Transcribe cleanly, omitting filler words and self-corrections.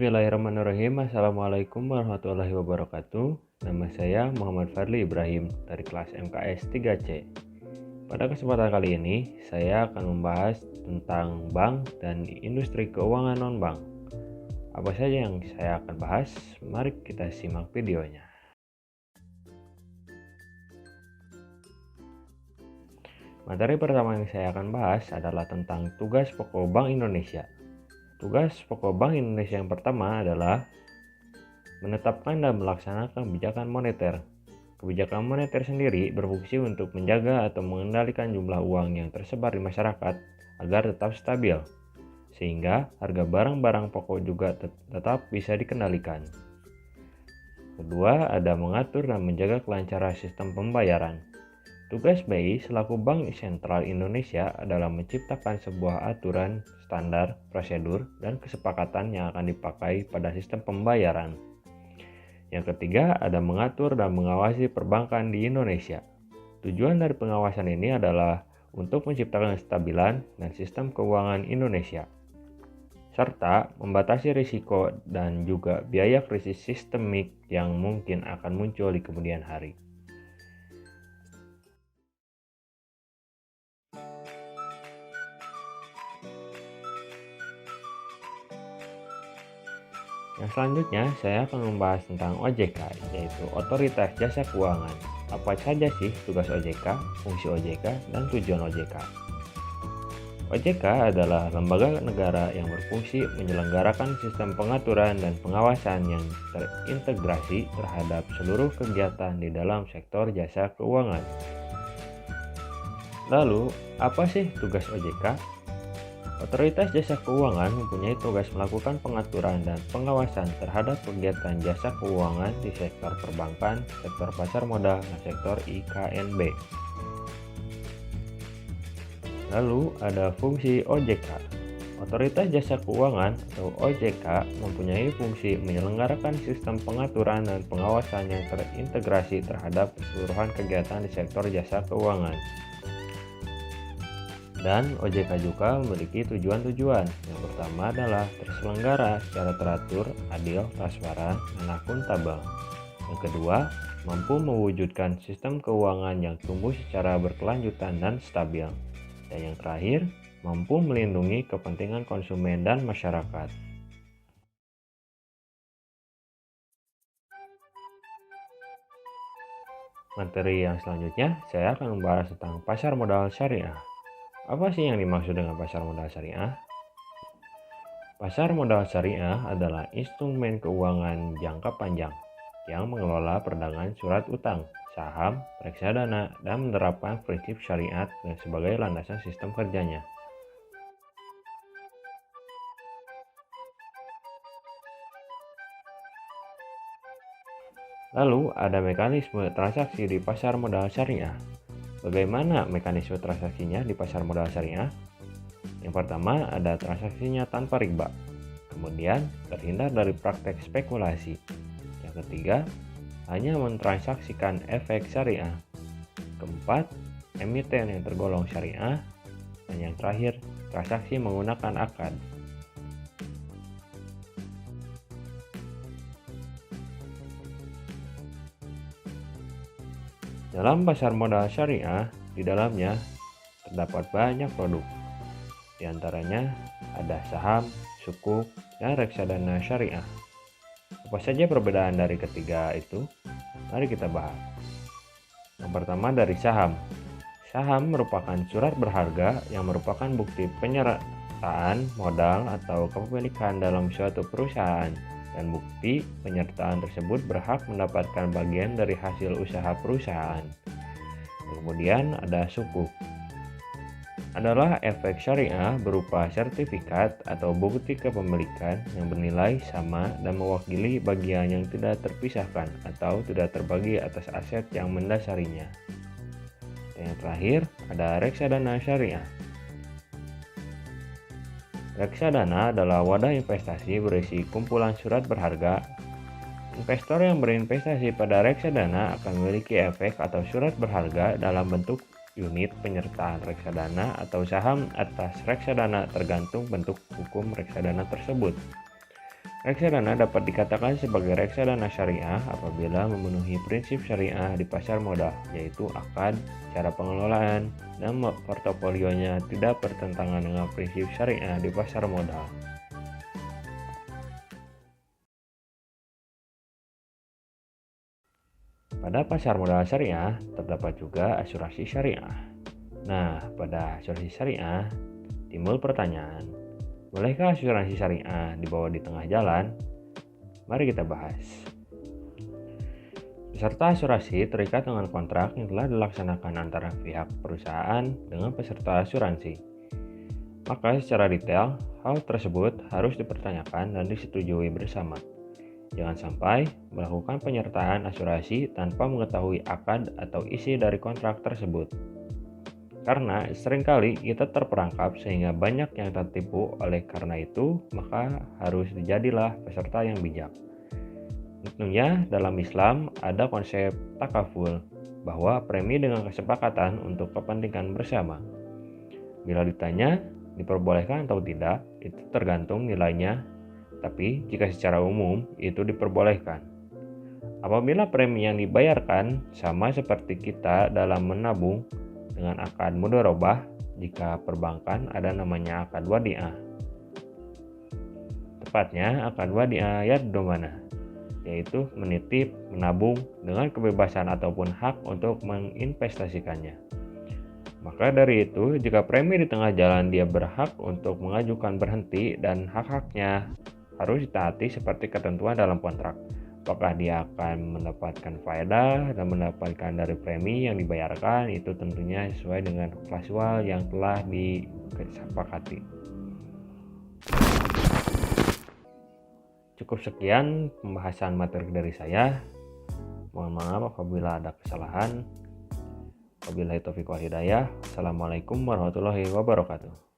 Bismillahirrahmanirrahim. Assalamualaikum warahmatullahi wabarakatuh. Nama saya Muhammad Fadli Ibrahim dari kelas MKS 3C. Pada kesempatan kali ini, saya akan membahas tentang bank dan industri keuangan non-bank. Apa saja yang saya akan bahas? Mari kita simak videonya. Materi pertama yang saya akan bahas adalah tentang tugas pokok Bank Indonesia. Tugas pokok Bank Indonesia yang pertama adalah menetapkan dan melaksanakan kebijakan moneter. Kebijakan moneter sendiri berfungsi untuk menjaga atau mengendalikan jumlah uang yang tersebar di masyarakat agar tetap stabil, sehingga harga barang-barang pokok juga tetap bisa dikendalikan. Kedua, ada mengatur dan menjaga kelancaran sistem pembayaran. Tugas BI selaku Bank Sentral Indonesia adalah menciptakan sebuah aturan, standar, prosedur, dan kesepakatan yang akan dipakai pada sistem pembayaran. Yang ketiga, ada mengatur dan mengawasi perbankan di Indonesia. Tujuan dari pengawasan ini adalah untuk menciptakan kestabilan dan sistem keuangan Indonesia, serta membatasi risiko dan juga biaya krisis sistemik yang mungkin akan muncul di kemudian hari. Yang selanjutnya, saya akan membahas tentang OJK, yaitu Otoritas Jasa Keuangan. Apa saja sih tugas OJK, fungsi OJK, dan tujuan OJK? OJK adalah lembaga negara yang berfungsi menyelenggarakan sistem pengaturan dan pengawasan yang terintegrasi terhadap seluruh kegiatan di dalam sektor jasa keuangan. Lalu, apa sih tugas OJK? Otoritas Jasa Keuangan mempunyai tugas melakukan pengaturan dan pengawasan terhadap kegiatan jasa keuangan di sektor perbankan, sektor pasar modal, dan sektor IKNB. Lalu ada fungsi OJK. Otoritas Jasa Keuangan atau OJK mempunyai fungsi menyelenggarakan sistem pengaturan dan pengawasan yang terintegrasi terhadap keseluruhan kegiatan di sektor jasa keuangan. Dan OJK juga memiliki tujuan-tujuan. Yang pertama adalah terselenggara secara teratur, adil, transparan, dan akuntabel. Yang kedua, mampu mewujudkan sistem keuangan yang tumbuh secara berkelanjutan dan stabil. Dan yang terakhir, mampu melindungi kepentingan konsumen dan masyarakat. Materi yang selanjutnya, saya akan membahas tentang pasar modal syariah. Apa sih yang dimaksud dengan pasar modal syariah? Pasar modal syariah adalah instrumen keuangan jangka panjang yang mengelola perdagangan surat utang, saham, reksadana, dan menerapkan prinsip syariat sebagai landasan sistem kerjanya. Lalu ada mekanisme transaksi di pasar modal syariah. Bagaimana mekanisme transaksinya di pasar modal syariah? Yang pertama, ada transaksinya tanpa riba. Kemudian, terhindar dari praktek spekulasi. Yang ketiga, hanya mentransaksikan efek syariah. Keempat, emiten yang tergolong syariah. Dan yang terakhir, transaksi menggunakan akad. Dalam pasar modal syariah, di dalamnya terdapat banyak produk. Di antaranya ada saham, sukuk, dan reksadana syariah. Apa saja perbedaan dari ketiga itu? Mari kita bahas. Yang pertama dari saham. Saham merupakan surat berharga yang merupakan bukti penyertaan modal atau kepemilikan dalam suatu perusahaan. Dan bukti penyertaan tersebut berhak mendapatkan bagian dari hasil usaha perusahaan. Kemudian ada sukuk. Adalah efek syariah berupa sertifikat atau bukti kepemilikan yang bernilai sama dan mewakili bagian yang tidak terpisahkan atau tidak terbagi atas aset yang mendasarinya. Dan yang terakhir ada reksadana syariah. Reksadana adalah wadah investasi berisi kumpulan surat berharga. Investor yang berinvestasi pada reksadana akan memiliki efek atau surat berharga dalam bentuk unit penyertaan reksadana atau saham atas reksadana tergantung bentuk hukum reksadana tersebut. Reksadana dapat dikatakan sebagai reksadana syariah apabila memenuhi prinsip syariah di pasar modal, yaitu akad, cara pengelolaan, dan portofolionya tidak bertentangan dengan prinsip syariah di pasar modal. Pada pasar modal syariah, terdapat juga asuransi syariah. Nah, pada asuransi syariah, timbul pertanyaan, bolehkah asuransi syariah dibawa di tengah jalan? Mari kita bahas. Peserta asuransi terikat dengan kontrak yang telah dilaksanakan antara pihak perusahaan dengan peserta asuransi. Maka secara detail, hal tersebut harus dipertanyakan dan disetujui bersama. Jangan sampai melakukan penyertaan asuransi tanpa mengetahui akad atau isi dari kontrak tersebut. Karena seringkali kita terperangkap sehingga banyak yang tertipu, oleh karena itu maka harus dijadilah peserta yang bijak. Tentunya dalam Islam ada konsep takaful, bahwa premi dengan kesepakatan untuk kepentingan bersama. Bila ditanya diperbolehkan atau tidak, itu tergantung nilainya, tapi jika secara umum itu diperbolehkan. Apabila premi yang dibayarkan sama seperti kita dalam menabung dengan akad mudharabah, jika perbankan ada namanya akad wadiah. Tepatnya akad wadiah yad-domana, yaitu menitip, menabung dengan kebebasan ataupun hak untuk menginvestasikannya. Maka dari itu, jika premi di tengah jalan dia berhak untuk mengajukan berhenti dan hak-haknya harus ditaati seperti ketentuan dalam kontrak. Apakah dia akan mendapatkan faedah dan mendapatkan dari premi yang dibayarkan, itu tentunya sesuai dengan klausul yang telah disepakati. Cukup sekian pembahasan materi dari saya. Mohon maaf apabila ada kesalahan. Wabillahi taufiq wal hidayah. Assalamualaikum warahmatullahi wabarakatuh.